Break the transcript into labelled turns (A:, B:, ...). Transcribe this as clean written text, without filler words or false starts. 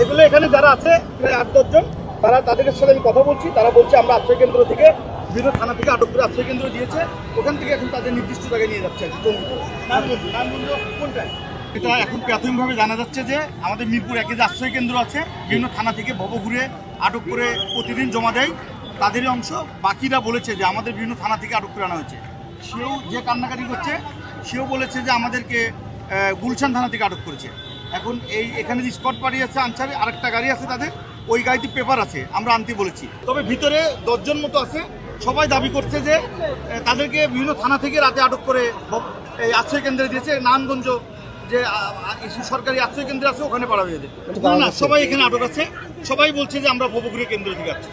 A: এগুলো এখানে যারা আছে প্রায় 8-10 জন, তারা তাদের সাথে আমি কথা বলছি, তারা বলছে আমরা আশ্রয় কেন্দ্র থেকে বিভিন্ন থানা থেকে আটক করে আশ্রয় কেন্দ্র দিয়েছে, ওখান থেকে এখন তাদের নির্দিষ্ট জায়গায় নিয়ে যাচ্ছে। এটা এখন প্রাথমিকভাবে জানা যাচ্ছে যে আমাদের মিরপুর একে যে আশ্রয় কেন্দ্র আছে, বিভিন্ন থানা থেকে ভবঘুরে আটক করে প্রতিদিন জমা দেয় তাদেরই অংশ। বাকিরা বলেছে যে আমাদের বিভিন্ন থানা থেকে আটক করে আনা হয়েছে। সেও যে কান্নাকাটি করছে সেও বলেছে যে আমাদেরকে গুলশান থানা থেকে আটক করেছে। এখন এখানে যে স্কট পার্টি আছে আনসারে, আরেকটা গাড়ি আছে তাদের, ওই গাড়িতে পেপার আছে, আমরা আনতে বলেছি। তবে ভিতরে 10 জন মতো আছে, সবাই দাবি করছে যে তাদেরকে বিভিন্ন থানা থেকে রাতে আটক করে এই আশ্রয় কেন্দ্রে দিয়েছে। নারায়ণগঞ্জ যে সরকারি আশ্রয় কেন্দ্র আছে ওখানে পাড়া হয়ে যায় না, সবাই এখানে আটক আছে। সবাই বলছে যে আমরা ভবঘুরে কেন্দ্র থেকে আছি।